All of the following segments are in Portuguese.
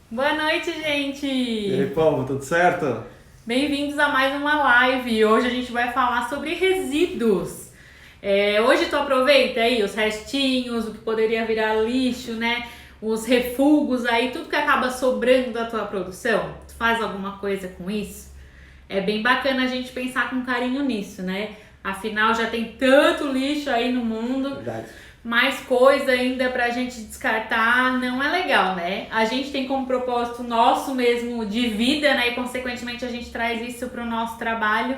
Boa noite, gente! E aí, povo, tudo certo? Bem-vindos a mais uma live. Hoje a gente vai falar sobre resíduos. Hoje tu aproveita aí os restinhos, o que poderia virar lixo, né? Os refugos aí, tudo que acaba sobrando da tua produção. Tu faz alguma coisa com isso? É bem bacana a gente pensar com carinho nisso, né? Afinal, já tem tanto lixo aí no mundo. Verdade. Mais coisa ainda pra gente descartar não é legal, né? A gente tem como propósito nosso mesmo de vida, né? E consequentemente a gente traz isso pro nosso trabalho.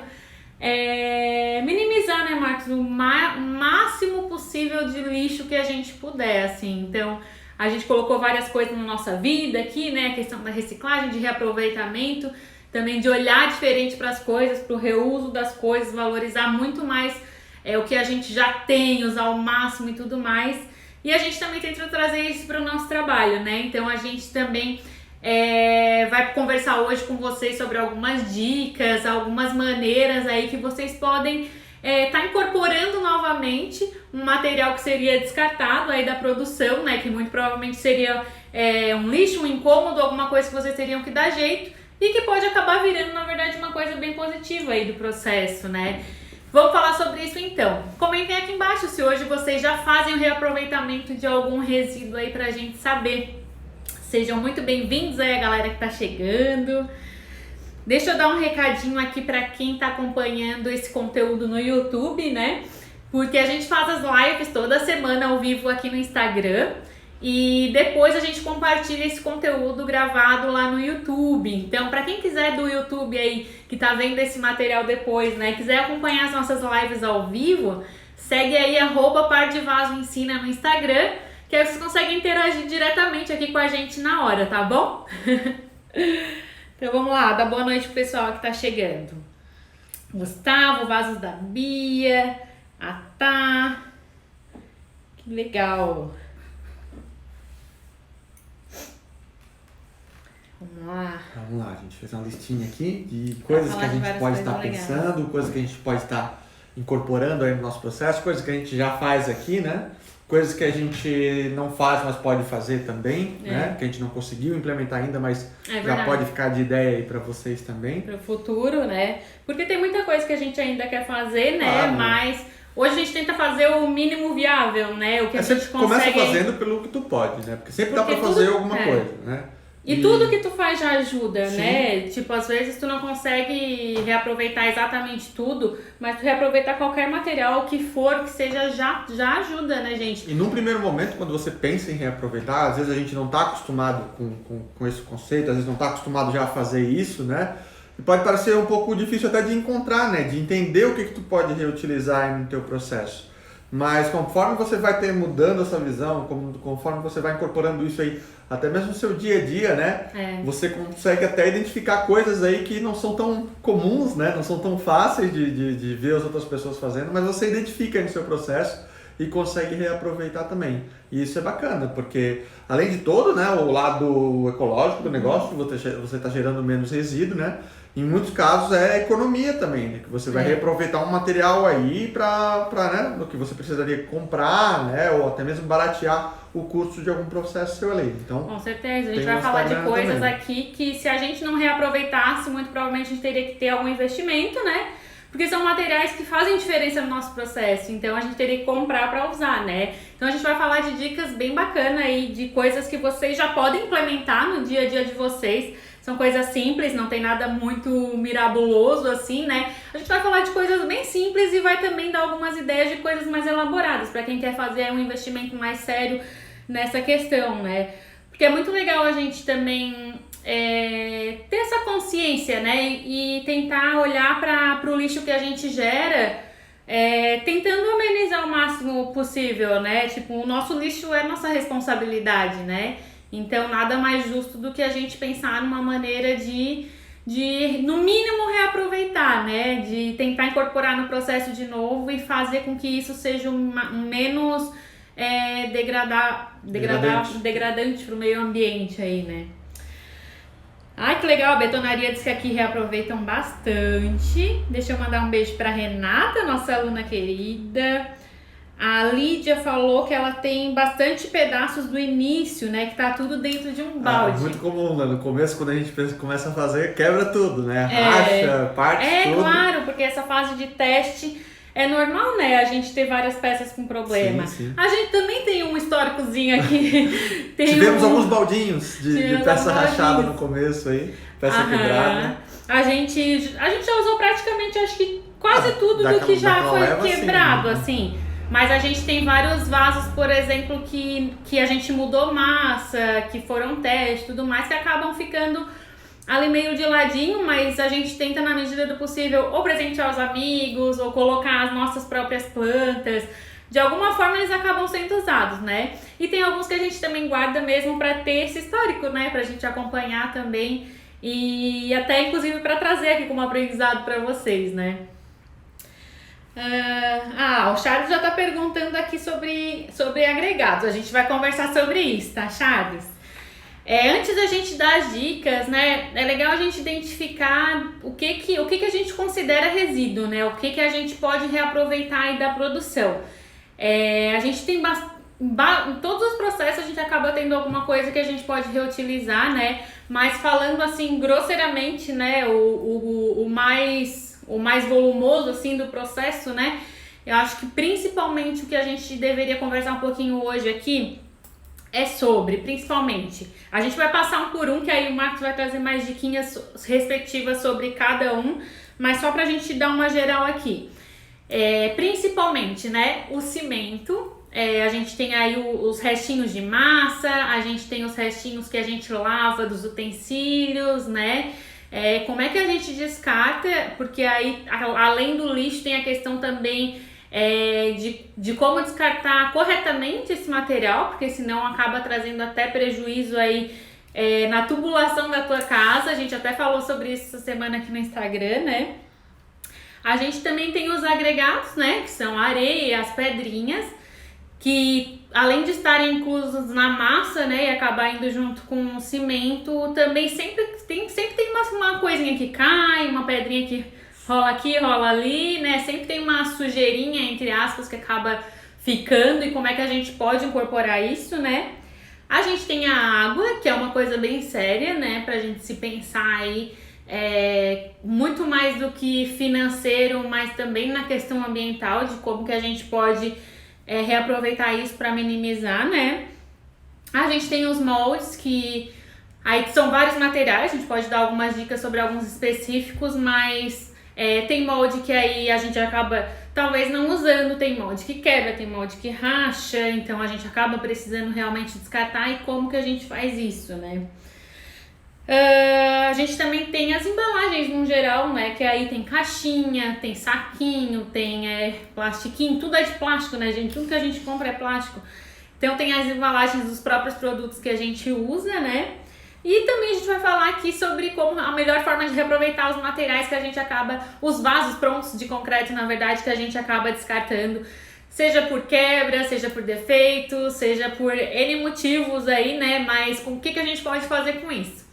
Minimizar, né, Marcos, o máximo possível de lixo que a gente puder, assim. Então, a gente colocou várias coisas na nossa vida aqui, né? A questão da reciclagem, de reaproveitamento, também de olhar diferente para as coisas, para o reuso das coisas, valorizar muito mais o que a gente já tem, usar ao máximo e tudo mais. E a gente também tenta trazer isso para o nosso trabalho, né? Então a gente também vai conversar hoje com vocês sobre algumas dicas, algumas maneiras aí que vocês podem tá incorporando novamente um material que seria descartado aí da produção, né? Que muito provavelmente seria um lixo, um incômodo, alguma coisa que vocês teriam que dar jeito e que pode acabar virando, na verdade, uma coisa bem positiva aí do processo, né? Vamos falar sobre isso então. Comentem aqui embaixo se hoje vocês já fazem o reaproveitamento de algum resíduo aí pra gente saber. Sejam muito bem-vindos aí a galera que tá chegando. Deixa eu dar um recadinho aqui pra quem tá acompanhando esse conteúdo no YouTube, né? Porque a gente faz as lives toda semana ao vivo aqui no Instagram. E depois a gente compartilha esse conteúdo gravado lá no YouTube. Então, para quem quiser do YouTube aí, que tá vendo esse material depois, né, quiser acompanhar as nossas lives ao vivo, segue aí @Par de Vaso Ensina no Instagram, que aí vocês conseguem interagir diretamente aqui com a gente na hora, tá bom? Então vamos lá, dá boa noite pro pessoal que tá chegando. Gustavo, Vasos da Bia, a Tá. Que legal. Vamos lá. Vamos lá, a gente fez uma listinha aqui de coisas que a gente pode estar pensando, coisas que a gente pode estar incorporando aí no nosso processo, coisas que a gente já faz aqui, né? Coisas que a gente não faz, mas pode fazer também, né? Que a gente não conseguiu implementar ainda, mas já pode ficar de ideia aí para vocês também. Para o futuro, né? Porque tem muita coisa que a gente ainda quer fazer, né? Claro. Mas hoje a gente tenta fazer o mínimo viável, né? O que a gente consegue... Começa fazendo pelo que tu pode, né? Porque sempre dá para fazer alguma coisa, né? E tudo que tu faz já ajuda, sim, né? Tipo, às vezes tu não consegue reaproveitar exatamente tudo, mas tu reaproveitar qualquer material que for, que seja, já ajuda, né, gente? E num primeiro momento, quando você pensa em reaproveitar, às vezes a gente não está acostumado com esse conceito, às vezes não está acostumado já a fazer isso, né? E pode parecer um pouco difícil até de encontrar, né? De entender o que tu pode reutilizar no teu processo. Mas conforme você vai ter mudando essa visão, conforme você vai incorporando isso aí, até mesmo no seu dia a dia, né? Você consegue até identificar coisas aí que não são tão comuns, né? Não são tão fáceis de ver as outras pessoas fazendo, mas você identifica no seu processo e consegue reaproveitar também. E isso é bacana, porque além de todo, né, o lado ecológico do negócio, você está gerando menos resíduo, né? Em muitos casos é economia também, né? Que você vai reaproveitar um material aí para né, no que você precisaria comprar, né? Ou até mesmo baratear o custo de algum processo seu ali. Então, com certeza, a gente vai falar de coisas também aqui que se a gente não reaproveitasse, muito provavelmente a gente teria que ter algum investimento, né? Porque são materiais que fazem diferença no nosso processo, então a gente teria que comprar para usar, né? Então a gente vai falar de dicas bem bacanas aí, de coisas que vocês já podem implementar no dia a dia de vocês. São coisas simples, não tem nada muito mirabuloso assim, né? A gente vai falar de coisas bem simples e vai também dar algumas ideias de coisas mais elaboradas para quem quer fazer um investimento mais sério nessa questão, né? Porque é muito legal a gente também ter essa consciência, né? E tentar olhar para o lixo que a gente gera, tentando amenizar o máximo possível, né? Tipo, o nosso lixo é nossa responsabilidade, né? Então, nada mais justo do que a gente pensar numa maneira de no mínimo, reaproveitar, né? De tentar incorporar no processo de novo e fazer com que isso seja menos degradante para o meio ambiente aí, né? Ai, que legal, a betonaria diz que aqui reaproveitam bastante. Deixa eu mandar um beijo para Renata, nossa aluna querida. A Lídia falou que ela tem bastante pedaços do início, né? Que tá tudo dentro de um balde. É muito comum, né? No começo, quando a gente começa a fazer, quebra tudo, né? Racha, parte tudo. É, claro, porque essa fase de teste é normal, né? A gente ter várias peças com problema. Sim, sim. A gente também tem um históricozinho aqui. Tivemos alguns baldinhos de peça alguns rachada baldinhos. no começo aí, peça quebrada. A gente já usou praticamente, acho que quase tudo do que já foi quebrado, assim. Mas a gente tem vários vasos, por exemplo, que a gente mudou massa, que foram teste e tudo mais, que acabam ficando ali meio de ladinho, mas a gente tenta, na medida do possível, ou presentear os amigos, ou colocar as nossas próprias plantas. De alguma forma eles acabam sendo usados, né? E tem alguns que a gente também guarda mesmo para ter esse histórico, né? Pra gente acompanhar também e até inclusive para trazer aqui como aprendizado para vocês, né? O Charles já tá perguntando aqui sobre agregados. A gente vai conversar sobre isso, tá, Charles? Antes da gente dar as dicas, né, é legal a gente identificar o que a gente considera resíduo, né? O que a gente pode reaproveitar aí da produção. A gente tem em todos os processos a gente acaba tendo alguma coisa que a gente pode reutilizar, né? Mas falando assim grosseiramente, né, o mais volumoso assim do processo, né? Eu acho que principalmente o que a gente deveria conversar um pouquinho hoje aqui é sobre, principalmente, a gente vai passar um por um, que aí o Marcos vai trazer mais diquinhas respectivas sobre cada um, mas só pra gente dar uma geral aqui. Principalmente, né, o cimento, a gente tem aí os restinhos de massa, a gente tem os restinhos que a gente lava dos utensílios, né? Como é que a gente descarta? Porque aí, além do lixo, tem a questão também de como descartar corretamente esse material, porque senão acaba trazendo até prejuízo aí na tubulação da tua casa. A gente até falou sobre isso essa semana aqui no Instagram, né? A gente também tem os agregados, né? Que são a areia, as pedrinhas, que além de estarem inclusos na massa, né, e acabar indo junto com o cimento, também sempre tem uma coisinha que cai, uma pedrinha que rola aqui, rola ali, né, sempre tem uma sujeirinha, entre aspas, que acaba ficando, e como é que a gente pode incorporar isso, né? A gente tem a água, que é uma coisa bem séria, né, pra gente se pensar aí, muito mais do que financeiro, mas também na questão ambiental, de como que a gente pode reaproveitar isso para minimizar, né? A gente tem os moldes, que aí são vários materiais, a gente pode dar algumas dicas sobre alguns específicos, mas tem molde que aí a gente acaba talvez não usando, tem molde que quebra, tem molde que racha, então a gente acaba precisando realmente descartar. E como que a gente faz isso, né? A gente também tem as embalagens no geral, né? Que aí tem caixinha, tem saquinho, tem plastiquinho, tudo é de plástico, né, gente? Tudo que a gente compra é plástico. Então tem as embalagens dos próprios produtos que a gente usa, né? E também a gente vai falar aqui sobre como a melhor forma de reaproveitar os materiais que a gente acaba, os vasos prontos de concreto, na verdade, que a gente acaba descartando. Seja por quebra, seja por defeito, seja por N motivos aí, né? Mas o que a gente pode fazer com isso?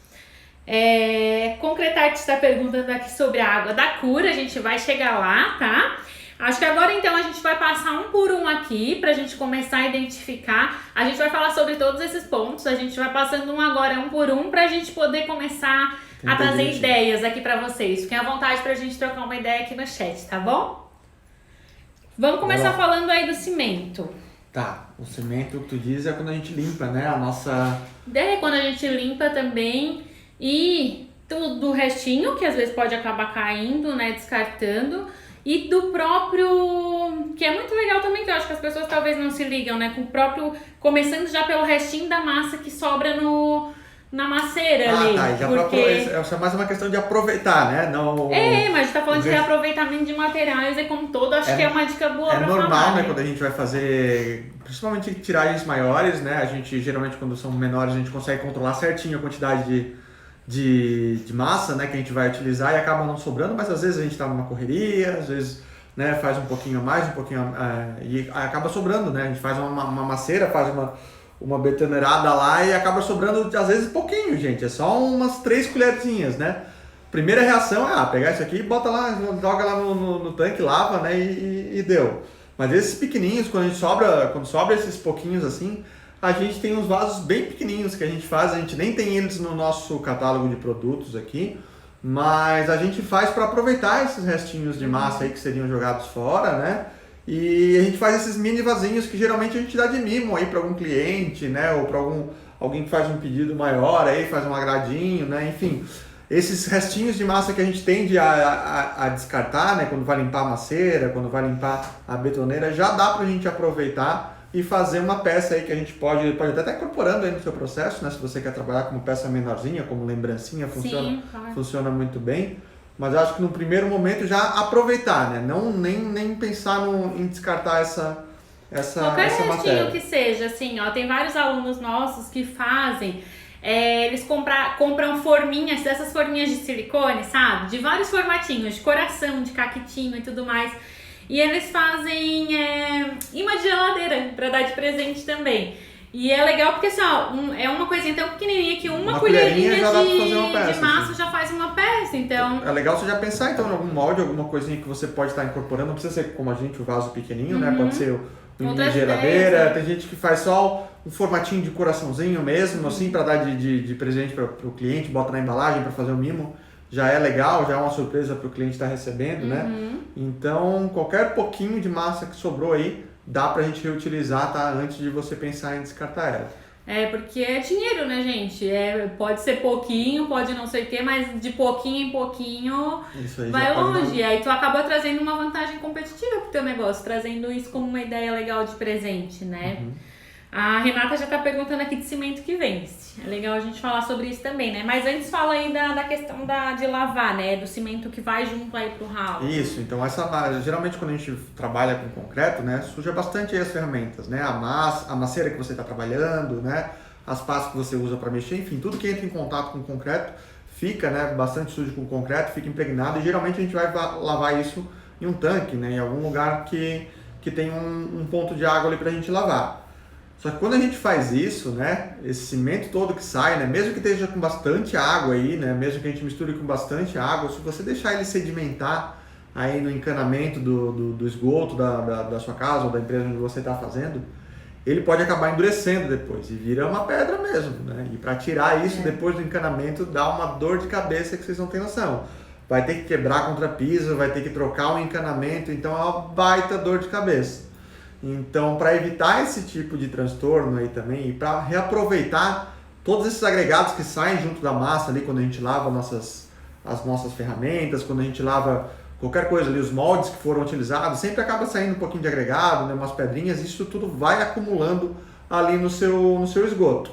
Concretar que está perguntando aqui sobre a água da cura, a gente vai chegar lá, tá? Acho que agora então a gente vai passar um por um aqui pra gente começar a identificar. A gente vai falar sobre todos esses pontos, a gente vai passando um por um pra gente poder começar a trazer ideias aqui pra vocês. Fiquem à vontade pra gente trocar uma ideia aqui no chat, tá bom? Vamos começar falando aí do cimento. Tá, o cimento que tu diz é quando a gente limpa, né, a nossa... Quando a gente limpa também. E do restinho, que às vezes pode acabar caindo, né, descartando, e do próprio, que é muito legal também, que eu acho que as pessoas talvez não se ligam, né, com o próprio, começando já pelo restinho da massa que sobra na maceira ali. Tá, já porque... Isso é mais uma questão de aproveitar, né, não... mas a gente tá falando de reaproveitamento de materiais, como um todo, acho que é uma dica boa pra falar. É normal, né, quando a gente vai fazer, principalmente tiragens maiores, né, a gente, geralmente, quando são menores, a gente consegue controlar certinho a quantidade de massa, né, que a gente vai utilizar, e acaba não sobrando, mas às vezes a gente está numa correria, às vezes, né, faz um pouquinho a mais, e acaba sobrando, né, a gente faz uma maceira, faz uma betoneirada lá e acaba sobrando às vezes pouquinho, gente, é só umas 3 colherzinhas, né. Primeira reação é pegar isso aqui, bota lá, joga lá no tanque, lava, né, e deu. Mas esses pequenininhos, quando sobra esses pouquinhos assim, a gente tem uns vasos bem pequenininhos que a gente faz, a gente nem tem eles no nosso catálogo de produtos aqui, mas a gente faz para aproveitar esses restinhos de massa aí que seriam jogados fora, né? E a gente faz esses mini vasinhos que geralmente a gente dá de mimo aí para algum cliente, né? Ou para alguém que faz um pedido maior aí, faz um agradinho, né? Enfim, esses restinhos de massa que a gente tende a descartar, né? Quando vai limpar a maceira, quando vai limpar a betoneira, já dá pra gente aproveitar e fazer uma peça aí que a gente pode até estar incorporando aí no seu processo, né? Se você quer trabalhar como peça menorzinha, como lembrancinha, funciona muito bem. Mas eu acho que no primeiro momento já aproveitar, né? Não nem pensar em descartar essa qualquer essa restinho matéria. que seja, assim, ó, tem vários alunos nossos que fazem, eles compram forminhas, dessas forminhas de silicone, sabe? De vários formatinhos, de coração, de caquitinho e tudo mais. E eles fazem imã de geladeira pra dar de presente também. E é legal porque assim, ó, é uma coisinha tão pequenininha que uma colherinha já dá pra fazer uma peça, de massa assim. já faz uma peça, então... É legal você já pensar então em algum molde, alguma coisinha que você pode estar incorporando, não precisa ser como a gente, o vaso pequenininho, né? Pode ser uma Outras geladeira, ideias, né? tem gente que faz só um formatinho de coraçãozinho mesmo, assim, para dar de presente para o cliente, bota na embalagem para fazer o mimo. Já é legal, já é uma surpresa para o cliente estar recebendo, né? Então, qualquer pouquinho de massa que sobrou aí, dá pra gente reutilizar, tá? Antes de você pensar em descartar ela. Porque é dinheiro, né, gente? Pode ser pouquinho, pode não sei o quê, mas de pouquinho em pouquinho Isso aí vai longe. Aí tu acaba trazendo uma vantagem competitiva pro teu negócio, trazendo isso como uma ideia legal de presente, né? A Renata já tá perguntando aqui de cimento que vence. É legal a gente falar sobre isso também, né? Mas antes fala aí da questão de lavar, né? Do cimento que vai junto aí pro ralo. Isso, então geralmente quando a gente trabalha com concreto, né, suja bastante aí as ferramentas, né? A maceira que você está trabalhando, né? As pastas que você usa para mexer, enfim, tudo que entra em contato com o concreto fica, né, bastante sujo com o concreto, fica impregnado e geralmente a gente vai lavar isso em um tanque, né? Em algum lugar que tem um ponto de água ali para a gente lavar. Só que quando a gente faz isso, né, esse cimento todo que sai, né, mesmo que esteja com bastante água aí, né, mesmo que a gente misture com bastante água, se você deixar ele sedimentar aí no encanamento do esgoto da sua casa ou da empresa onde você está fazendo, ele pode acabar endurecendo depois e vira uma pedra mesmo, né? E para tirar isso depois do encanamento dá uma dor de cabeça que vocês não têm noção. Vai ter que quebrar contra piso, vai ter que trocar o encanamento, então é uma baita dor de cabeça. Então, para evitar esse tipo de transtorno aí também e para reaproveitar todos esses agregados que saem junto da massa ali quando a gente lava as nossas ferramentas, quando a gente lava qualquer coisa ali, os moldes que foram utilizados, sempre acaba saindo um pouquinho de agregado, né, umas pedrinhas, isso tudo vai acumulando ali no seu esgoto.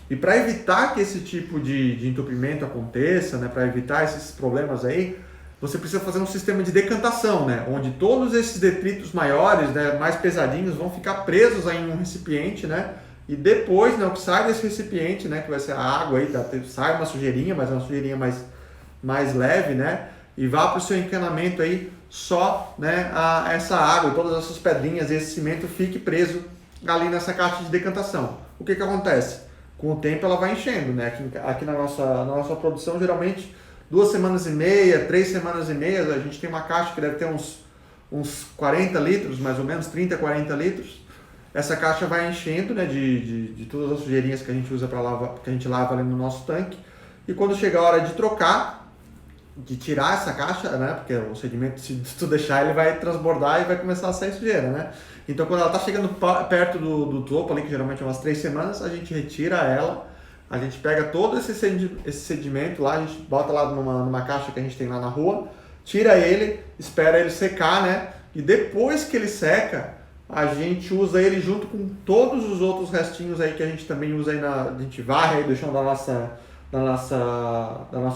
E para evitar que esse tipo de entupimento aconteça, né, para evitar esses problemas aí, você precisa fazer um sistema de decantação, né? Onde todos esses detritos maiores, né, mais pesadinhos, vão ficar presos aí em um recipiente, né? E depois, né, o que sai desse recipiente, né, que vai ser a água aí, sai uma sujeirinha, mas é uma sujeirinha mais leve, né? E vá para o seu encanamento aí só, né, essa água, todas essas pedrinhas, esse cimento fique preso ali nessa caixa de decantação. O que acontece? Com o tempo ela vai enchendo, né? Aqui na nossa produção, geralmente 2 semanas e meia, 3 semanas e meia, a gente tem uma caixa que deve ter uns 40 litros, mais ou menos, 30, 40 litros. Essa caixa vai enchendo, né, de todas as sujeirinhas que a gente usa para lavar, que a gente lava ali no nosso tanque. E quando chega a hora de trocar, de tirar essa caixa, né, porque o sedimento, se tu deixar, ele vai transbordar e vai começar a sair sujeira, né? Então, quando ela está chegando perto do topo ali, que geralmente é umas 3 semanas, a gente retira ela. A gente pega todo esse sedimento lá, a gente bota lá numa caixa que a gente tem lá na rua, tira ele, espera ele secar, né? E depois que ele seca, a gente usa ele junto com todos os outros restinhos aí que a gente também usa aí, a gente varre aí do chão da nossa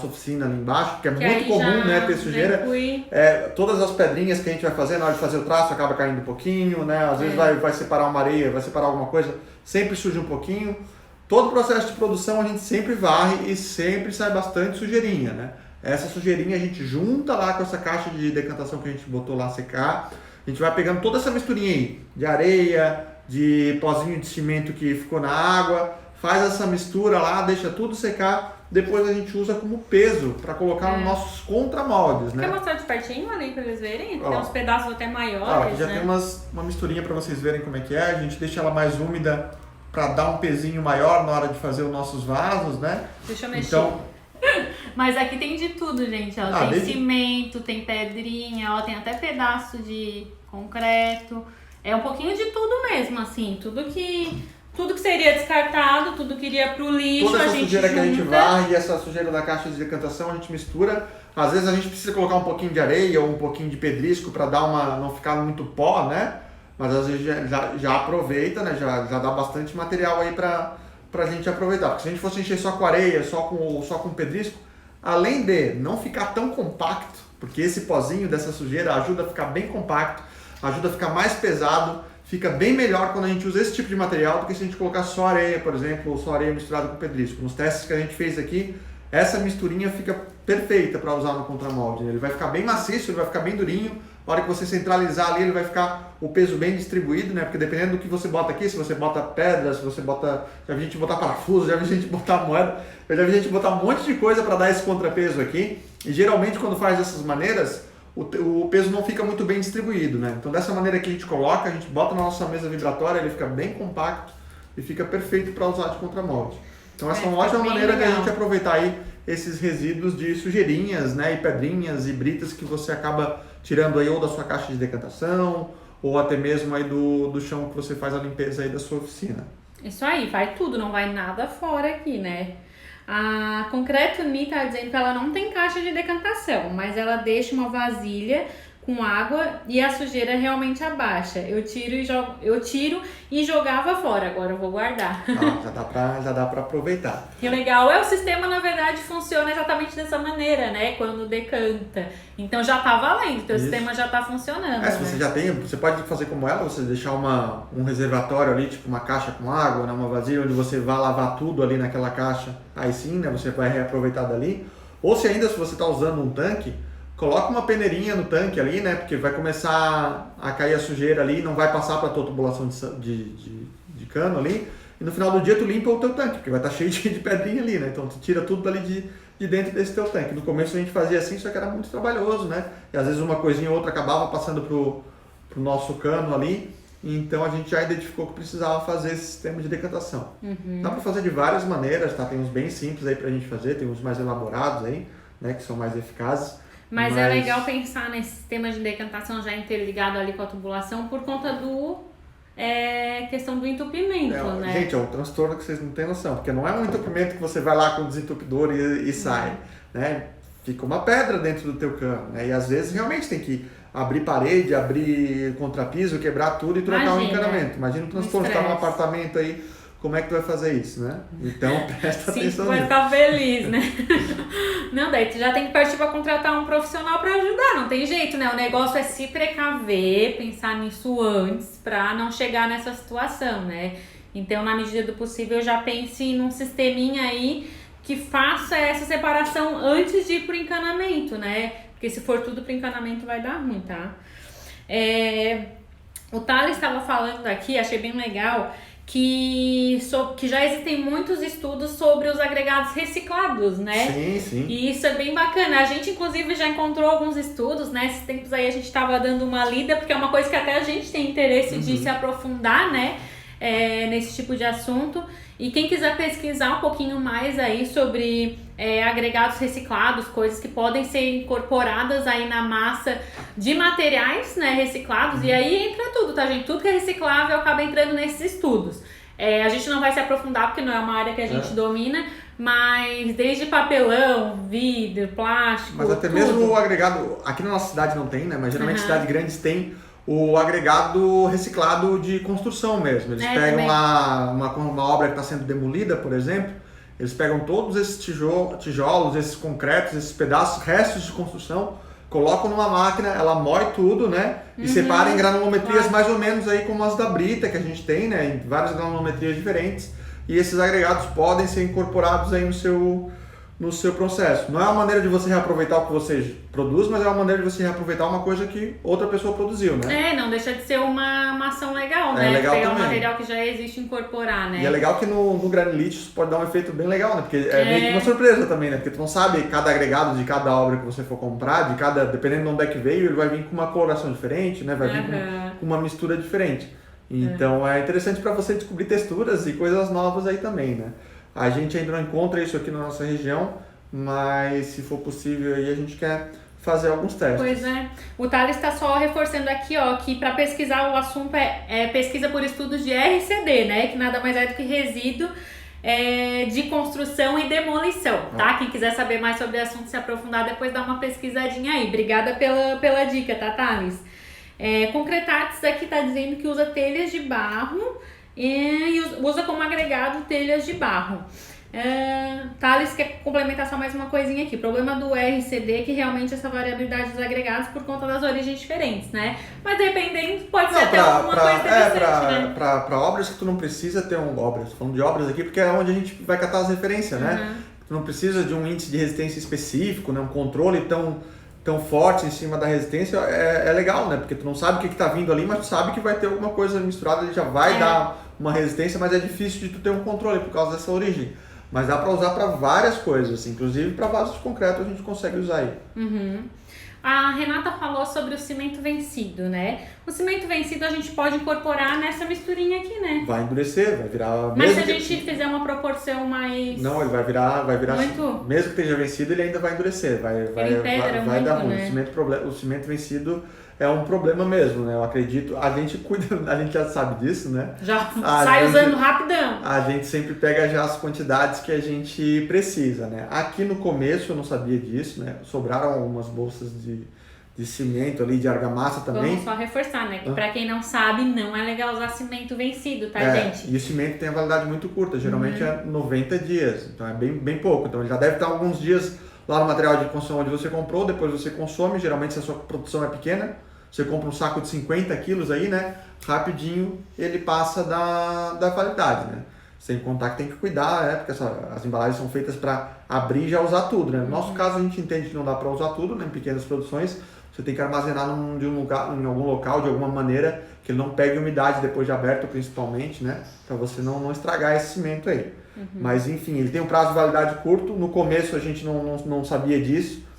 oficina ali embaixo, porque é muito comum, né, ter sujeira. Todas as pedrinhas que a gente vai fazer, na hora de fazer o traço, acaba caindo um pouquinho, né? Às vezes vai separar uma areia, vai separar alguma coisa, sempre suja um pouquinho. Todo o processo de produção a gente sempre varre e sempre sai bastante sujeirinha, né? Essa sujeirinha a gente junta lá com essa caixa de decantação que a gente botou lá secar. A gente vai pegando toda essa misturinha aí, de areia, de pozinho de cimento que ficou na água, faz essa mistura lá, deixa tudo secar, depois a gente usa como peso para colocar nos nossos contramoldes, né? Quer mostrar de pertinho ali para eles verem? Ó. Tem uns pedaços até Ó, maiores, aqui já né? tem uma misturinha para vocês verem como é que é. A gente deixa ela mais úmida para dar um pezinho maior na hora de fazer os nossos vasos, né? Deixa eu mexer. Então, Mas aqui tem de tudo, gente. Ó. Tem desde- cimento, tem pedrinha, ó, tem até pedaço de concreto. É um pouquinho de tudo mesmo, assim. Tudo que seria descartado, tudo que iria pro lixo, toda a essa gente sujeira que a gente junta. varre e essa sujeira da caixa de decantação a gente mistura. Às vezes a gente precisa colocar um pouquinho de areia ou um pouquinho de pedrisco para dar não ficar muito pó, né? Mas às vezes já aproveita, né? Já dá bastante material aí pra gente aproveitar. Porque se a gente fosse encher só com areia, só com pedrisco, além de não ficar tão compacto, porque esse pozinho dessa sujeira ajuda a ficar bem compacto, ajuda a ficar mais pesado, fica bem melhor quando a gente usa esse tipo de material do que se a gente colocar só areia, por exemplo, ou só areia misturada com pedrisco. Nos testes que a gente fez aqui, essa misturinha fica perfeita para usar no contramolde. Ele vai ficar bem maciço, ele vai ficar bem durinho. Na hora que você centralizar ali, ele vai ficar o peso bem distribuído, né? Porque dependendo do que você bota aqui, se você bota pedra, se você bota... Já vi gente botar parafuso, já vi gente botar moeda, eu já vi gente botar um monte de coisa para dar esse contrapeso aqui. E geralmente quando faz dessas maneiras, o peso não fica muito bem distribuído, né? Então dessa maneira que a gente coloca, a gente bota na nossa mesa vibratória, ele fica bem compacto e fica perfeito para usar de contramolde. Então essa é uma ótima maneira de a gente aproveitar aí esses resíduos de sujeirinhas, né, e pedrinhas e britas que você acaba tirando aí ou da sua caixa de decantação ou até mesmo aí do chão que você faz a limpeza aí da sua oficina. Isso aí, vai tudo, não vai nada fora aqui, né? A Concreto Me tá dizendo que ela não tem caixa de decantação, mas ela deixa uma vasilha com água e a sujeira realmente abaixa. Eu tiro e jogava fora, agora eu vou guardar. Já dá pra aproveitar. E o legal é o sistema, na verdade, funciona exatamente dessa maneira, né? Quando decanta. Então já tá valendo, teu sistema já tá funcionando. Se você já tem, você pode fazer como ela, você deixar um reservatório ali, tipo uma caixa com água, né? Uma vasilha onde você vai lavar tudo ali naquela caixa, aí sim, né? Você vai reaproveitar dali. Ou se você está usando um tanque, coloca uma peneirinha no tanque ali, né? Porque vai começar a cair a sujeira ali, não vai passar para a tua tubulação de cano ali. E no final do dia tu limpa o teu tanque, porque vai estar cheio de pedrinha ali, né? Então tu tira tudo dali de dentro desse teu tanque. No começo a gente fazia assim, só que era muito trabalhoso, né? E às vezes uma coisinha ou outra acabava passando pro nosso cano ali. Então a gente já identificou que precisava fazer esse sistema de decantação. Dá para fazer de várias maneiras, tá? Tem uns bem simples aí pra gente fazer, tem uns mais elaborados aí, né? Que são mais eficazes. Mas é legal pensar nesse sistema de decantação já interligado ali com a tubulação por conta questão do entupimento, né? Gente, é um transtorno que vocês não têm noção, porque não é um entupimento que você vai lá com o desentupidor e sai, né? Fica uma pedra dentro do teu cano, né? E às vezes realmente tem que abrir parede, abrir contrapiso, quebrar tudo e trocar o encanamento. Imagina o transtorno, você tá num apartamento aí, como é que tu vai fazer isso, né? Então presta atenção nisso. Vai ficar feliz, né? Não, daí tu já tem que partir para contratar um profissional para ajudar, não tem jeito, né? O negócio é se precaver, pensar nisso antes para não chegar nessa situação, né? Então, na medida do possível, já pense num sisteminha aí que faça essa separação antes de ir pro encanamento, né? Porque se for tudo pro encanamento vai dar ruim, tá? O Thales estava falando aqui, achei bem legal, que já existem muitos estudos sobre os agregados reciclados, né? Sim, sim. E isso é bem bacana. A gente, inclusive, já encontrou alguns estudos, né? Esses tempos aí a gente estava dando uma lida, porque é uma coisa que até a gente tem interesse de se aprofundar, né? Nesse tipo de assunto. E quem quiser pesquisar um pouquinho mais aí sobre agregados reciclados, coisas que podem ser incorporadas aí na massa de materiais, né, reciclados, e aí entra tudo, tá, gente? Tudo que é reciclável acaba entrando nesses estudos. A gente não vai se aprofundar porque não é uma área que a gente domina, mas desde papelão, vidro, plástico, mas até tudo. Mesmo o agregado, aqui na nossa cidade não tem, né? Mas geralmente cidades grandes têm o agregado reciclado de construção mesmo. Eles pegam uma obra que está sendo demolida, por exemplo, eles pegam todos esses tijolos, esses concretos, esses pedaços, restos de construção, colocam numa máquina, ela moe tudo, né? E separa em granulometrias mais ou menos aí como as da brita que a gente tem, né? Em várias granulometrias diferentes. E esses agregados podem ser incorporados aí no no seu processo. Não é uma maneira de você reaproveitar o que você produz, mas é uma maneira de você reaproveitar uma coisa que outra pessoa produziu, né? Não deixa de ser uma ação legal, né? Legal Pegar também. um material que já existe e incorporar, né? E é legal que no granilite isso pode dar um efeito bem legal, né? Porque é meio que uma surpresa também, né? Porque tu não sabe cada agregado de cada obra que você for comprar, dependendo de onde é que veio, ele vai vir com uma coloração diferente, né? Vai vir com uma mistura diferente. Então é interessante para você descobrir texturas e coisas novas aí também, né? A gente ainda não encontra isso aqui na nossa região, mas se for possível aí a gente quer fazer alguns testes. Pois é. O Thales está só reforçando aqui, ó, que para pesquisar o assunto é pesquisa por estudos de RCD, né? Que nada mais é do que resíduo de construção e demolição, tá? Quem quiser saber mais sobre o assunto, se aprofundar, depois dá uma pesquisadinha aí. Obrigada pela dica, tá, Thales? Concretartes aqui tá dizendo que usa telhas de barro e usa como agregado telhas de barro. Thales quer complementar só mais uma coisinha aqui. O problema do RCD é que realmente essa variabilidade dos agregados por conta das origens diferentes, né? Mas dependendo, pode ser até alguma coisa interessante, né? Para obras que tu não precisa ter obras, tô falando de obras aqui porque é onde a gente vai catar as referências, né? Tu não precisa de um índice de resistência específico, né? Um controle tão forte em cima da resistência é legal, né? Porque tu não sabe o que tá vindo ali, mas tu sabe que vai ter alguma coisa misturada, ele já vai dar uma resistência, mas é difícil de tu ter um controle por causa dessa origem. Mas dá para usar para várias coisas, inclusive para vasos de concreto a gente consegue usar aí. A Renata falou sobre o cimento vencido, né? O cimento vencido a gente pode incorporar nessa misturinha aqui, né? Vai endurecer, vai virar... Mas se a gente fizer uma proporção mais... Não, ele vai virar muito? Mesmo que esteja vencido, ele ainda vai endurecer, vai dar ruim. Né? O cimento vencido é um problema mesmo, né? Eu acredito, a gente cuida, a gente já sabe disso, né? Já sai usando rapidão. A gente sempre pega já as quantidades que a gente precisa, né? Aqui no começo eu não sabia disso, né? Sobraram algumas bolsas de cimento ali, de argamassa também. Vamos só reforçar, né? Que pra quem não sabe, não é legal usar cimento vencido, tá, gente? E o cimento tem a validade muito curta, geralmente é 90 dias, então é bem pouco. Então ele já deve estar alguns dias lá no material de construção onde você comprou, depois você consome, geralmente se a sua produção é pequena, você compra um saco de 50 quilos aí, né? Rapidinho ele passa da validade, né? Sem contar que tem que cuidar, né? Porque as embalagens são feitas para abrir e já usar tudo, né? No nosso caso a gente entende que não dá para usar tudo, né? Em pequenas produções, você tem que armazenar em algum local, de alguma maneira, que ele não pegue umidade depois de aberto, principalmente, né? Para você não estragar esse cimento aí. Mas enfim, ele tem um prazo de validade curto. No começo a gente não sabia disso.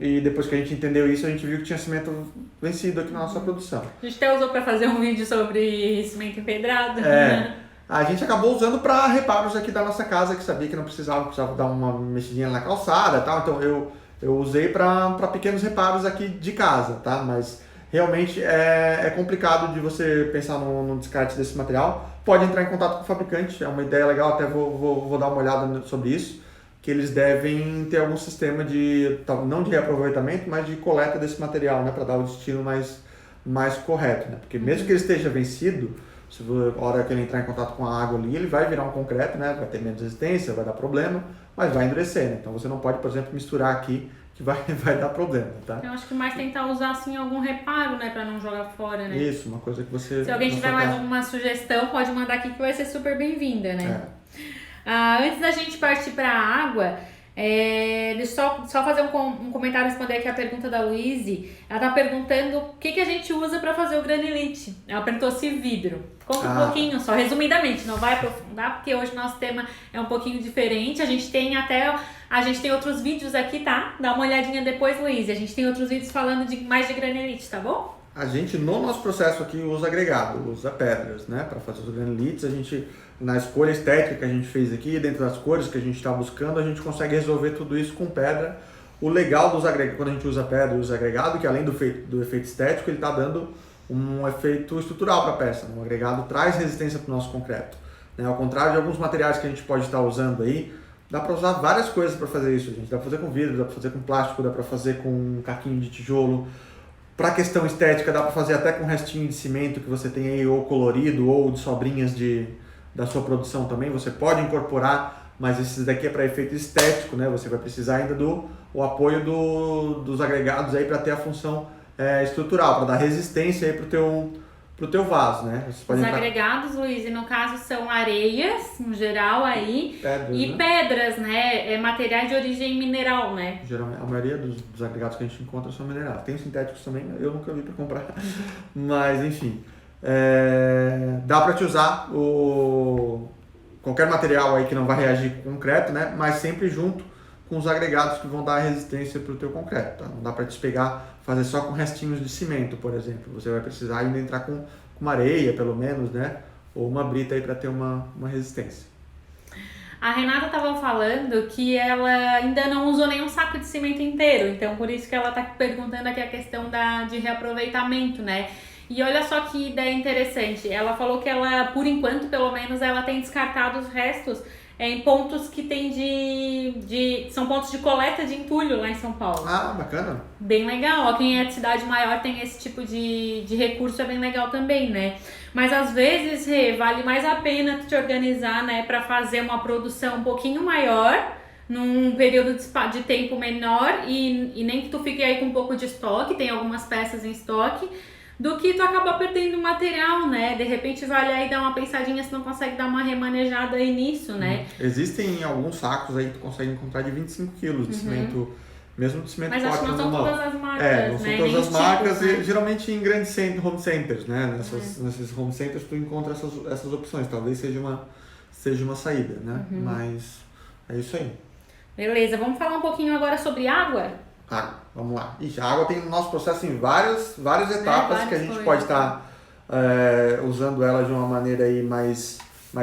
E depois que a gente entendeu isso, a gente viu que tinha cimento vencido aqui na nossa produção. A gente até usou para fazer um vídeo sobre cimento empedrado. A gente acabou usando para reparos aqui da nossa casa, que sabia que não precisava dar uma mexidinha na calçada e tal. Então eu usei para pequenos reparos aqui de casa, tá? Mas realmente é complicado de você pensar no descarte desse material. Pode entrar em contato com o fabricante, é uma ideia legal, até vou dar uma olhada sobre isso. Que eles devem ter algum sistema não de reaproveitamento, mas de coleta desse material, né, para dar o destino mais correto, né? Porque mesmo que ele esteja vencido, a hora que ele entrar em contato com a água ali, ele vai virar um concreto, né? Vai ter menos resistência, vai dar problema, mas vai endurecer, né? Então você não pode, por exemplo, misturar aqui que vai dar problema, tá? Eu acho que mais tentar usar assim algum reparo, né, para não jogar fora, né? Isso, uma coisa que você... Se alguém tiver mais alguma sugestão, pode mandar aqui que vai ser super bem-vinda, né? Antes da gente partir para a água, deixa eu só fazer um comentário, responder aqui a pergunta da Luíse. Ela tá perguntando o que a gente usa para fazer o granilite. Ela perguntou se vidro. Conta um pouquinho, só resumidamente, não vai aprofundar, porque hoje o nosso tema é um pouquinho diferente. A gente tem outros vídeos aqui, tá? Dá uma olhadinha depois, Luíse. A gente tem outros vídeos falando mais de granilite, tá bom? A gente, no nosso processo aqui, usa agregado, usa pedras, né? Para fazer os granilites, a gente, na escolha estética que a gente fez aqui, dentro das cores que a gente está buscando, a gente consegue resolver tudo isso com pedra. O legal dos agregados, quando a gente usa pedra e usa agregado, que além do efeito estético, ele está dando um efeito estrutural para a peça. O agregado traz resistência para o nosso concreto, né? Ao contrário de alguns materiais que a gente pode estar usando aí, dá para usar várias coisas para fazer isso, gente. Dá para fazer com vidro, dá para fazer com plástico, dá para fazer com um caquinho de tijolo. Para questão estética, dá para fazer até com restinho de cimento que você tem aí, ou colorido, ou de sobrinhas da sua produção também. Você pode incorporar, mas esses daqui é para efeito estético, né? Você vai precisar ainda do apoio dos agregados aí para ter a função estrutural, para dar resistência aí pro pro teu vaso, né? Você pode Os entrar... agregados, Luiz, e no caso são areias, no geral, aí, Pedras, e né? pedras, né? Materiais de origem mineral, né? Geralmente, a maioria dos agregados que a gente encontra são minerais. Tem os sintéticos também, eu nunca vi para comprar. Mas, enfim, dá para te usar qualquer material aí que não vai reagir com concreto, né? Mas sempre junto com os agregados que vão dar resistência para o teu concreto. Tá? Não dá para te pegar, fazer só com restinhos de cimento, por exemplo. Você vai precisar ainda entrar com uma areia, pelo menos, né? Ou uma brita aí para ter uma resistência. A Renata estava falando que ela ainda não usou nenhum saco de cimento inteiro, então por isso que ela está perguntando aqui a questão de reaproveitamento, né? E olha só que ideia interessante, ela falou que ela, por enquanto, pelo menos, ela tem descartado os restos em pontos que tem são pontos de coleta de entulho lá em São Paulo. Ah, bacana. Bem legal, ó, quem é de cidade maior tem esse tipo de recurso, é bem legal também, né? Mas às vezes, Rê, vale mais a pena tu te organizar, né, para fazer uma produção um pouquinho maior, num período de tempo menor e nem que tu fique aí com um pouco de estoque, tem algumas peças em estoque, do que tu acabar perdendo material, né? De repente vale aí dar uma pensadinha se não consegue dar uma remanejada aí nisso, né? Existem alguns sacos aí que tu consegue encontrar de 25 quilos de cimento, mesmo de cimento Mas forte. acho que não são todas as marcas, não são né? todas Nem as os marcas, tipos, né? e geralmente em grandes home centers, né? Nesses home centers tu encontra essas opções, talvez seja uma saída, né? Mas é isso aí. Beleza, vamos falar um pouquinho agora sobre água? Água, vamos lá. Ixi, a água tem no nosso processo em várias etapas que a gente pode estar usando ela de uma maneira aí mais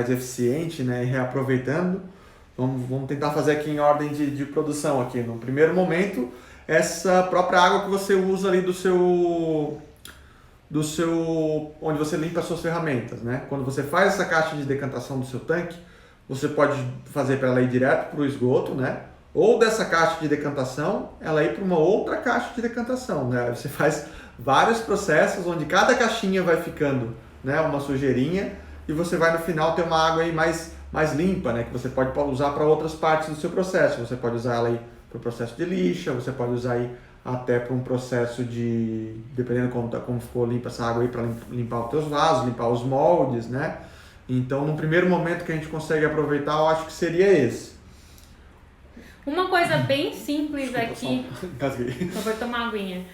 eficiente, né? E reaproveitando. Vamos tentar fazer aqui em ordem de produção aqui. No primeiro momento, essa própria água que você usa ali do seu onde você limpa as suas ferramentas, né? Quando você faz essa caixa de decantação do seu tanque, você pode fazer para ela ir direto para o esgoto, né? Ou dessa caixa de decantação, ela ir para uma outra caixa de decantação, né? Você faz vários processos onde cada caixinha vai ficando, né, uma sujeirinha e você vai no final ter uma água aí mais limpa, né? Que você pode usar para outras partes do seu processo. Você pode usar ela aí para o processo de lixa, você pode usar aí até para um processo dependendo como ficou limpa essa água aí, para limpar os teus vasos, limpar os moldes, né? Então, no primeiro momento que a gente consegue aproveitar, eu acho que seria esse. Uma coisa bem simples aqui. Só vou tomar aguinha.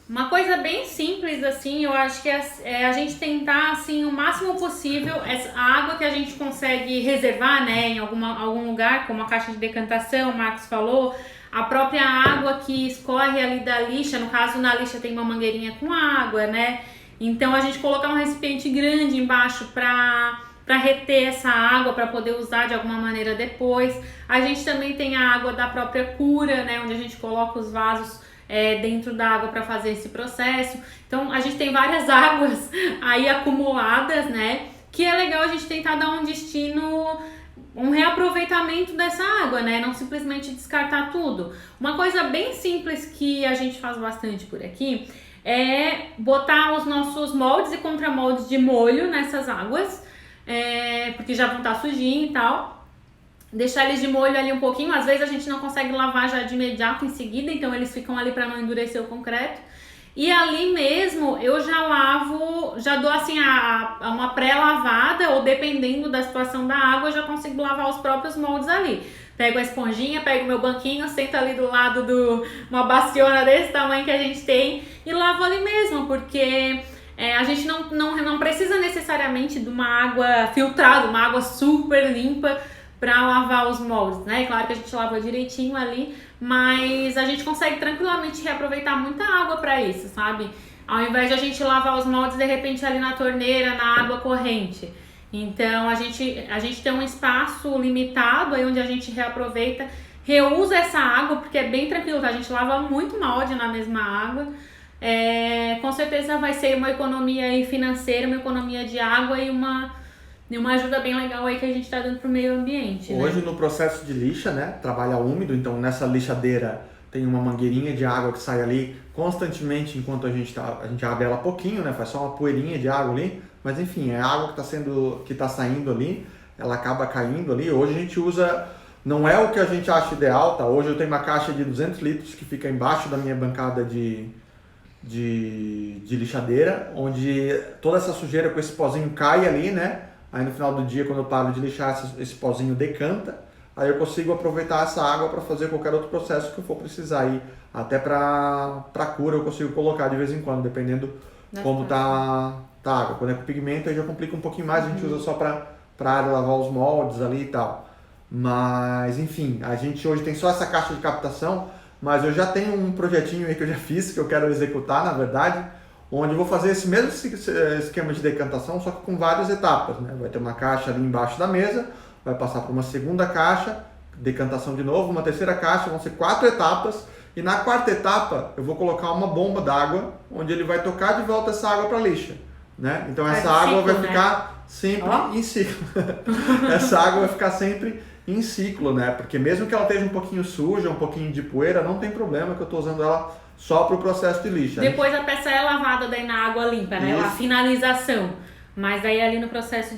Uma coisa bem simples, assim, eu acho que é a gente tentar, assim, o máximo possível, a água que a gente consegue reservar, né, em algum lugar, como a caixa de decantação, o Marcos falou, a própria água que escorre ali da lixa, no caso na lixa tem uma mangueirinha com água, né, então a gente colocar um recipiente grande embaixo para reter essa água, para poder usar de alguma maneira depois. A gente também tem a água da própria cura, né, onde a gente coloca os vasos dentro da água para fazer esse processo. Então a gente tem várias águas aí acumuladas, né, que é legal a gente tentar dar um destino, um reaproveitamento dessa água, né, não simplesmente descartar tudo. Uma coisa bem simples que a gente faz bastante por aqui é botar os nossos moldes e contramoldes de molho nessas águas, porque já vão estar sujinhos e tal. Deixar eles de molho ali um pouquinho, às vezes a gente não consegue lavar já de imediato em seguida, então eles ficam ali para não endurecer o concreto. E ali mesmo eu já lavo, já dou assim uma pré-lavada, ou dependendo da situação da água, eu já consigo lavar os próprios moldes ali. Pego a esponjinha, pego o meu banquinho, sento ali do lado uma baciona desse tamanho que a gente tem e lavo ali mesmo, porque a gente não precisa necessariamente de uma água filtrada, uma água super limpa para lavar os moldes, né? Claro que a gente lava direitinho ali, mas a gente consegue tranquilamente reaproveitar muita água para isso, sabe? Ao invés de a gente lavar os moldes de repente ali na torneira, na água corrente. Então a gente tem um espaço limitado aí onde a gente reaproveita, reusa essa água, porque é bem tranquilo, tá? A gente lava muito molde na mesma água. Com certeza vai ser uma economia aí financeira, uma economia de água e uma ajuda bem legal aí que a gente está dando pro meio ambiente. Hoje, né? No processo de lixa, né, trabalha úmido, então nessa lixadeira tem uma mangueirinha de água que sai ali constantemente enquanto a gente abre ela pouquinho, né, faz só uma poeirinha de água ali, mas enfim, é a água que está saindo ali, ela acaba caindo ali. Hoje a gente usa, não é o que a gente acha ideal, tá? Hoje eu tenho uma caixa de 200 litros que fica embaixo da minha bancada de de lixadeira, onde toda essa sujeira com esse pozinho cai ali, né? Aí no final do dia, quando eu paro de lixar, esse pozinho decanta. Aí eu consigo aproveitar essa água para fazer qualquer outro processo que eu for precisar. E até para cura eu consigo colocar de vez em quando, dependendo como tá a água. Quando é com pigmento aí já complica um pouquinho mais, a gente usa só para lavar os moldes ali e tal. Mas enfim, a gente hoje tem só essa caixa de captação, mas eu já tenho um projetinho aí que eu já fiz, que eu quero executar na verdade, onde eu vou fazer esse mesmo esquema de decantação, só que com várias etapas, né? Vai ter uma caixa ali embaixo da mesa, vai passar por uma segunda caixa, decantação de novo, uma terceira caixa, vão ser 4 etapas, e na quarta etapa eu vou colocar uma bomba d'água, onde ele vai tocar de volta essa água para a lixa, né? Então essa água vai ficar sempre em ciclo. Essa água vai ficar sempre em ciclo, né? Porque mesmo que ela esteja um pouquinho suja, um pouquinho de poeira, não tem problema que eu estou usando ela só para o processo de lixa. Depois a peça é lavada daí na água limpa, né? Isso. A finalização. Mas aí ali no processo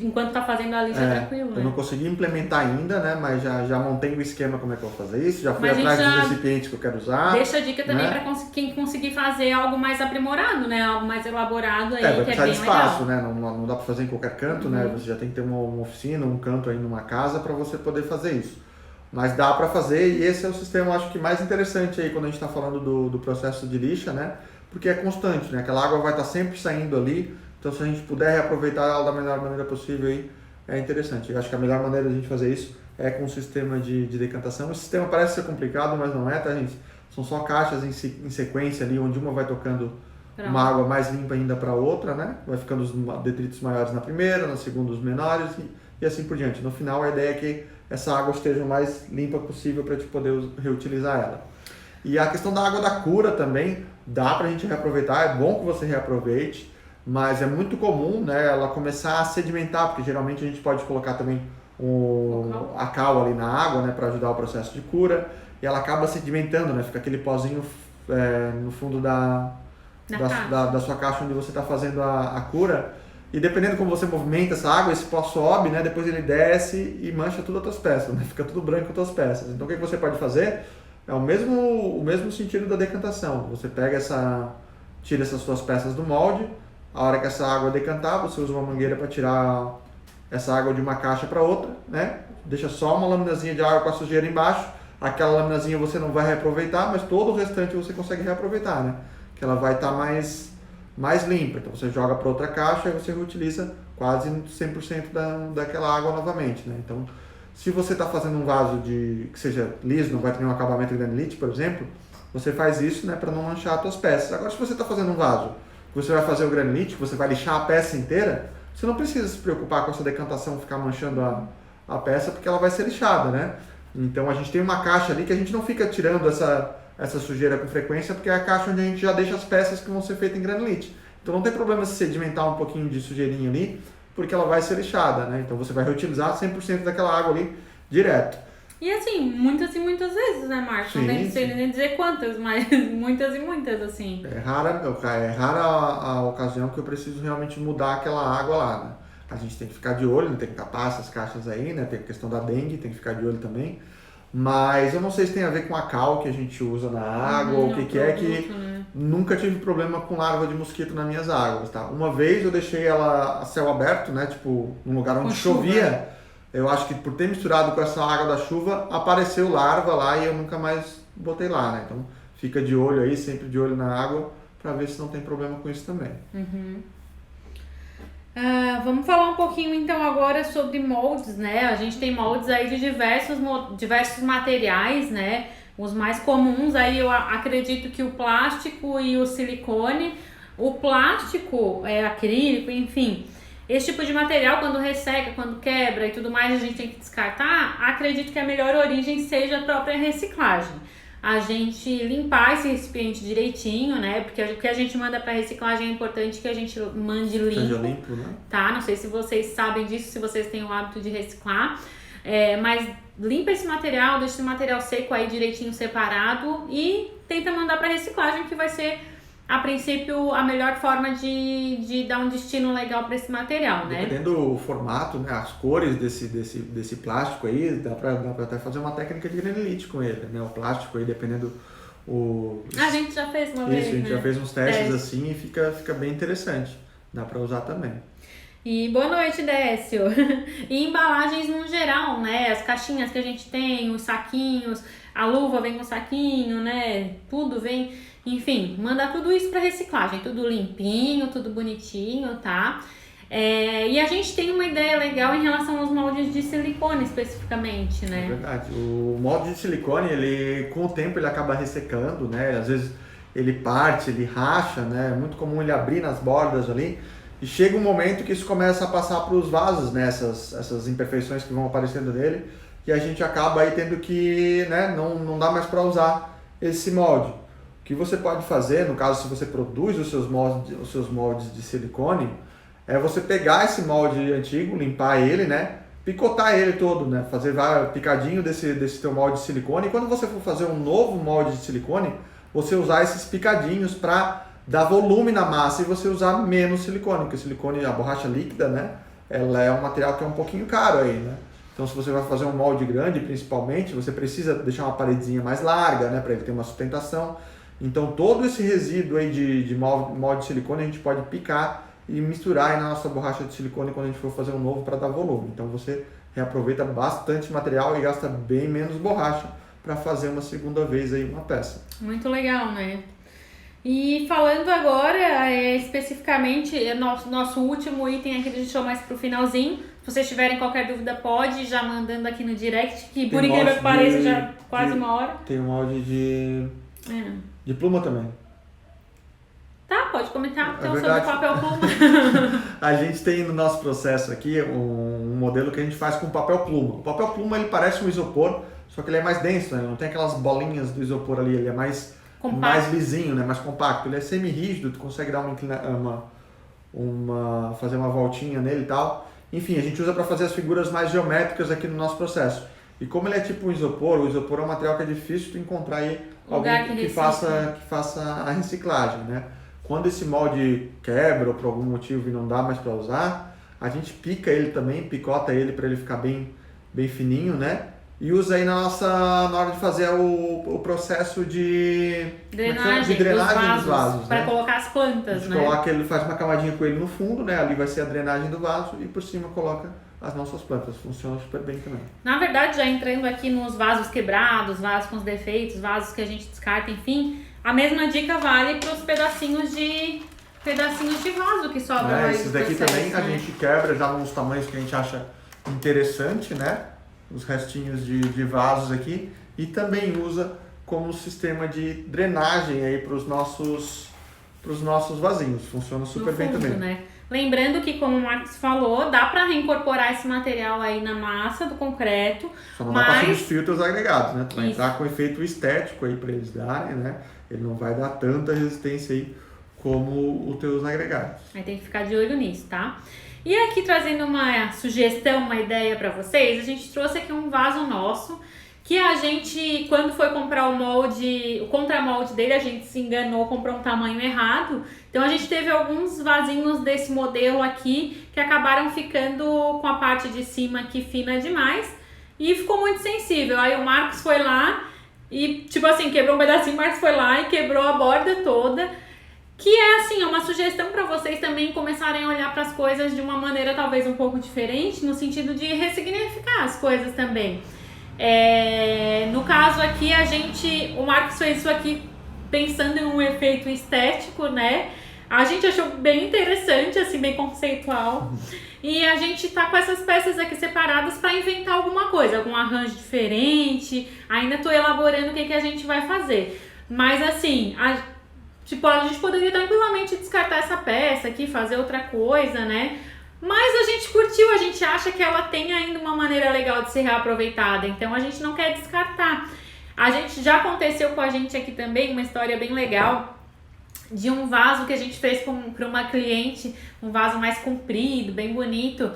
enquanto tá fazendo a lixa, tranquilo, né? Eu não consegui implementar ainda, né? Mas já montei o esquema como é que eu vou fazer isso, já fui Mas atrás dos recipientes que eu quero usar. Deixa a dica também, né? para quem conseguir fazer algo mais aprimorado, né? Algo mais elaborado aí, vai que é precisar bem de espaço, legal. né? Não dá para fazer em qualquer canto, né? Você já tem que ter uma oficina, um canto aí numa casa para você poder fazer isso. Mas dá para fazer, e esse é o sistema, acho que mais interessante aí quando a gente está falando do processo de lixa, né? Porque é constante, né? Aquela água vai estar sempre saindo ali, então se a gente puder reaproveitar ela da melhor maneira possível aí, é interessante. Eu acho que a melhor maneira de a gente fazer isso é com um sistema de decantação. O sistema parece ser complicado, mas não é, tá, gente? São só caixas em sequência ali, onde uma vai tocando uma água mais limpa ainda para a outra, né? Vai ficando os detritos maiores na primeira, na segunda os menores e assim por diante. No final a ideia é que essa água esteja o mais limpa possível para a gente poder reutilizar ela. E a questão da água da cura também, dá para a gente reaproveitar, é bom que você reaproveite, mas é muito comum, né, ela começar a sedimentar, porque geralmente a gente pode colocar também a cal ali na água, né, para ajudar o processo de cura, e ela acaba sedimentando, né, fica aquele pozinho no fundo da sua caixa onde você está fazendo a cura. E dependendo como você movimenta essa água, esse pó sobe, né? Depois ele desce e mancha todas as tuas peças, né? Fica tudo branco com as tuas peças. Então o que você pode fazer é o mesmo sentido da decantação. Você tira essas suas peças do molde, a hora que essa água decantar, você usa uma mangueira para tirar essa água de uma caixa para outra, né? Deixa só uma laminazinha de água com a sujeira embaixo. Aquela laminazinha você não vai reaproveitar, mas todo o restante você consegue reaproveitar, né? Que ela vai estar mais limpa. Então você joga para outra caixa e você reutiliza quase 100% daquela água novamente, né? Então, se você está fazendo um vaso que seja liso, não vai ter nenhum acabamento de granulite, por exemplo, você faz isso, né, para não manchar as suas peças. Agora, se você está fazendo um vaso, você vai fazer o granulite, você vai lixar a peça inteira, você não precisa se preocupar com essa decantação ficar manchando a peça, porque ela vai ser lixada, né? Então a gente tem uma caixa ali que a gente não fica tirando essa sujeira com frequência, porque é a caixa onde a gente já deixa as peças que vão ser feitas em granulite. Então não tem problema se sedimentar um pouquinho de sujeirinha ali, porque ela vai ser lixada, né? Então você vai reutilizar 100% daquela água ali direto. E assim, muitas e muitas vezes, né, Marcos? Não tem que nem dizer quantas, mas muitas e muitas, assim. É rara a ocasião que eu preciso realmente mudar aquela água lá, né? A gente tem que ficar de olho, tem que tapar essas caixas aí, né? Tem a questão da dengue, tem que ficar de olho também. Mas eu não sei se tem a ver com a cal que a gente usa na água ou o que é que... Né? Nunca tive problema com larva de mosquito nas minhas águas, tá? Uma vez eu deixei ela a céu aberto, né? Tipo, num lugar onde chovia. Eu acho que por ter misturado com essa água da chuva, apareceu larva lá e eu nunca mais botei lá, né? Então fica de olho aí, sempre de olho na água, para ver se não tem problema com isso também. Vamos falar um pouquinho então agora sobre moldes, né? A gente tem moldes aí de diversos materiais, né? Os mais comuns aí eu acredito que o plástico e o silicone. O plástico, acrílico, enfim, esse tipo de material quando resseca, quando quebra e tudo mais a gente tem que descartar. Acredito que a melhor origem seja a própria reciclagem. A gente limpar esse recipiente direitinho, né? Porque o que a gente manda para reciclagem é importante que a gente mande limpo. Seja limpo, né? Tá? Não sei se vocês sabem disso, se vocês têm o hábito de reciclar. Mas limpa esse material, deixa esse material seco aí direitinho separado e tenta mandar para reciclagem, que vai ser, a princípio, a melhor forma de dar um destino legal para esse material, né? Dependendo do formato, né, as cores desse plástico aí, dá pra até fazer uma técnica de granulite com ele, né? O plástico aí, dependendo A gente já fez uma vez, Isso, a gente né? já fez uns testes assim e fica bem interessante. Dá para usar também. E boa noite, Décio. E embalagens no geral, né? As caixinhas que a gente tem, os saquinhos, a luva vem com saquinho, né? Tudo vem, enfim, manda tudo isso para reciclagem, tudo limpinho, tudo bonitinho, tá? E a gente tem uma ideia legal em relação aos moldes de silicone especificamente, né? É verdade. O molde de silicone, ele com o tempo ele acaba ressecando, né? Às vezes ele parte, ele racha, né? É muito comum ele abrir nas bordas ali. E chega um momento que isso começa a passar para os vasos, né? Essas imperfeições que vão aparecendo nele. E a gente acaba aí tendo que, né? Não dá mais para usar esse molde. O que você pode fazer, no caso, se você produz os seus moldes de silicone, é você pegar esse molde antigo, limpar ele, né? Picotar ele todo, né? Fazer picadinho desse teu molde de silicone. E quando você for fazer um novo molde de silicone, você usar esses picadinhos para dar volume na massa e você usar menos silicone, porque o silicone, a borracha líquida, né? Ela é um material que é um pouquinho caro aí, né? Então, se você vai fazer um molde grande, principalmente, você precisa deixar uma paredezinha mais larga, né? Para ele ter uma sustentação. Então, todo esse resíduo aí de molde de silicone a gente pode picar e misturar aí na nossa borracha de silicone quando a gente for fazer um novo para dar volume. Então, você reaproveita bastante material e gasta bem menos borracha para fazer uma segunda vez aí uma peça. Muito legal, né? E falando agora especificamente, nosso último item aqui que a gente deixou mais pro finalzinho. Se vocês tiverem qualquer dúvida, pode ir já mandando aqui no direct, que por incrível que pareça já quase uma hora. Tem um molde de pluma também. Tá, pode comentar então sobre o verdade. papel pluma. A gente tem no nosso processo aqui um modelo que a gente faz com papel pluma. O papel pluma ele parece um isopor, só que ele é mais denso, né? Ele não tem aquelas bolinhas do isopor ali, ele é mais lisinho, né? Mais compacto. Ele é semi-rígido, tu consegue dar fazer uma voltinha nele e tal. Enfim, a gente usa para fazer as figuras mais geométricas aqui no nosso processo. E como ele é tipo um isopor, o isopor é um material que é difícil tu encontrar aí alguém que faça a reciclagem, né? Quando esse molde quebra ou por algum motivo e não dá mais para usar, a gente pica ele também, picota ele para ele ficar bem fininho, né? E usa aí na hora de fazer o processo de drenagem dos vasos para colocar as plantas, né? Coloca ele, faz uma camadinha com ele no fundo, né? Ali vai ser a drenagem do vaso e por cima coloca as nossas plantas. Funciona super bem também. Na verdade, já entrando aqui nos vasos quebrados, vasos com os defeitos, vasos que a gente descarta, enfim, a mesma dica vale para os pedacinhos de vaso que sobram aí. Esses daqui também a gente quebra já nos tamanhos que a gente acha interessante, né? Os restinhos de vasos aqui, e também usa como sistema de drenagem aí para os nossos vasinhos. Funciona super bem também. Né? Lembrando que, como o Marcos falou, dá para reincorporar esse material aí na massa do concreto. Só não dá para substituir os teus agregados, né? Tu vai entrar com efeito estético aí para eles darem, né? Ele não vai dar tanta resistência aí como os teus agregados. Aí tem que ficar de olho nisso, tá? E aqui trazendo uma sugestão, uma ideia para vocês, a gente trouxe aqui um vaso nosso, que a gente, quando foi comprar o contramolde dele, a gente se enganou, comprou um tamanho errado. Então a gente teve alguns vasinhos desse modelo aqui, que acabaram ficando com a parte de cima aqui fina demais, e ficou muito sensível. Aí o Marcos foi lá e, tipo assim, quebrou um pedacinho, o Marcos foi lá e quebrou a borda toda. Que é assim, uma sugestão para vocês também começarem a olhar para as coisas de uma maneira talvez um pouco diferente, no sentido de ressignificar as coisas também. No caso aqui, o Marcos fez isso aqui pensando em um efeito estético, né? A gente achou bem interessante, assim, bem conceitual. E a gente tá com essas peças aqui separadas para inventar alguma coisa, algum arranjo diferente. Ainda tô elaborando o que a gente vai fazer. Mas assim, a gente poderia tranquilamente descartar essa peça aqui, fazer outra coisa, né? Mas a gente curtiu, a gente acha que ela tem ainda uma maneira legal de ser reaproveitada, então a gente não quer descartar. Já aconteceu com a gente aqui também uma história bem legal de um vaso que a gente fez para uma cliente, um vaso mais comprido, bem bonito,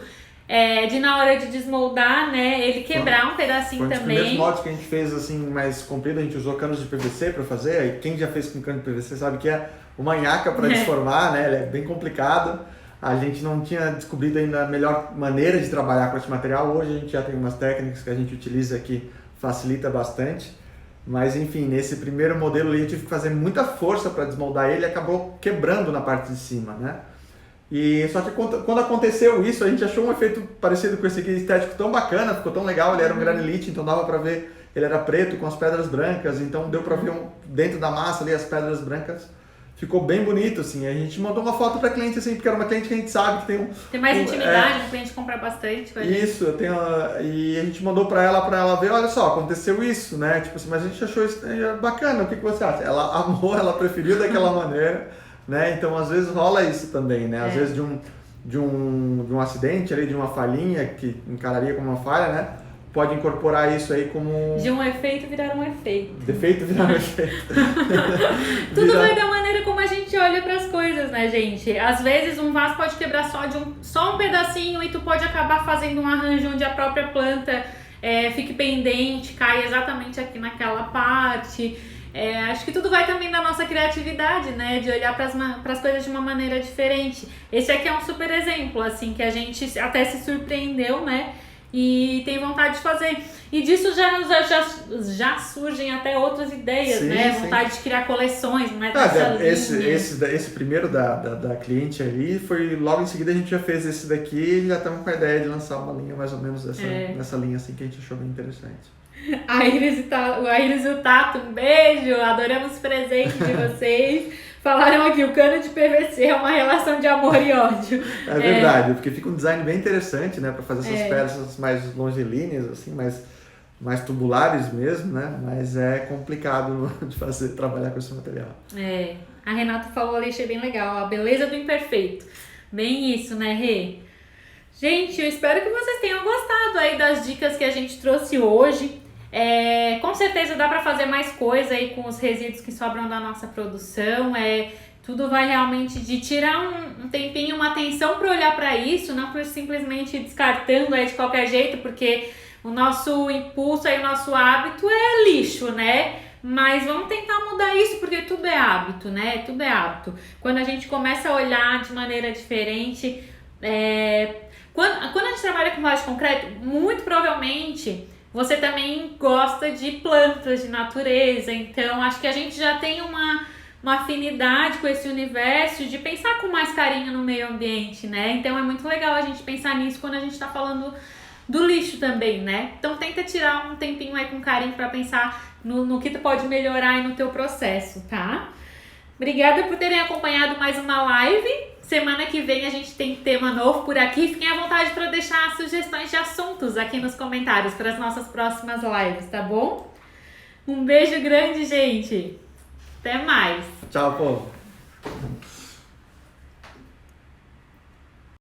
de na hora de desmoldar, né, ele quebrar um pedacinho também. Foi um dos primeiros moldes que a gente fez assim, mais comprido, a gente usou canos de PVC para fazer, e quem já fez com cano de PVC sabe que é uma nhaca para desformar, né, ele é bem complicado. A gente não tinha descobrido ainda a melhor maneira de trabalhar com esse material, hoje a gente já tem umas técnicas que a gente utiliza que facilita bastante. Mas enfim, nesse primeiro modelo ali eu tive que fazer muita força para desmoldar ele e acabou quebrando na parte de cima, né? E só que quando aconteceu isso, a gente achou um efeito parecido com esse aqui, estético tão bacana, ficou tão legal, ele era um granilite, então dava para ver, ele era preto com as pedras brancas, então deu para ver dentro da massa ali as pedras brancas. Ficou bem bonito, assim. A gente mandou uma foto pra cliente, assim, porque era uma cliente que a gente sabe que tem mais intimidade, o cliente compra bastante com a gente. Isso, e a gente mandou pra ela ver, olha só, aconteceu isso, né? Tipo assim, mas a gente achou isso bacana, o que você acha? Ela amou, ela preferiu daquela maneira, né? Então, às vezes rola isso também, né? Às vezes de um acidente ali, de uma falhinha, que encararia como uma falha, né? Pode incorporar isso aí como... De um efeito virar um efeito. Defeito virar um efeito. Tudo vai da maneira como a gente olha para as coisas, né, gente? Às vezes um vaso pode quebrar só um pedacinho e tu pode acabar fazendo um arranjo onde a própria planta fique pendente, cai exatamente aqui naquela parte. Acho que tudo vai também da nossa criatividade, né? De olhar para as coisas de uma maneira diferente. Esse aqui é um super exemplo, assim, que a gente até se surpreendeu, né? E tem vontade de fazer. E disso já surgem até outras ideias, sim, né? Sim. Vontade de criar coleções, não é? Esse primeiro da cliente ali, foi logo em seguida a gente já fez esse daqui e já estamos com a ideia de lançar uma linha mais ou menos nessa linha assim que a gente achou bem interessante. A Iris e o Tato, um beijo, adoramos o presente de vocês. Falaram aqui, o cano de PVC é uma relação de amor e ódio. É verdade, porque fica um design bem interessante, né? Para fazer essas peças mais longilíneas, assim, mais tubulares mesmo, né? Mas é complicado de trabalhar com esse material. A Renata falou ali, achei bem legal, a beleza do imperfeito. Bem isso, né, Rê? Gente, eu espero que vocês tenham gostado aí das dicas que a gente trouxe hoje. Com certeza dá para fazer mais coisa aí com os resíduos que sobram da nossa produção. Tudo vai realmente de tirar um tempinho, uma atenção para olhar para isso, não por simplesmente descartando aí de qualquer jeito, porque o nosso impulso aí, o nosso hábito é lixo, né? Mas vamos tentar mudar isso, porque tudo é hábito, né? Tudo é hábito. Quando a gente começa a olhar de maneira diferente, quando a gente trabalha com vaso de concreto, muito provavelmente você também gosta de plantas, de natureza, então acho que a gente já tem uma afinidade com esse universo de pensar com mais carinho no meio ambiente, né? Então é muito legal a gente pensar nisso quando a gente está falando do lixo também, né? Então tenta tirar um tempinho aí com carinho para pensar no que tu pode melhorar aí no teu processo, tá? Obrigada por terem acompanhado mais uma live. Semana que vem a gente tem tema novo por aqui. Fiquem à vontade para deixar sugestões de assuntos aqui nos comentários para as nossas próximas lives, tá bom? Um beijo grande, gente. Até mais. Tchau, povo.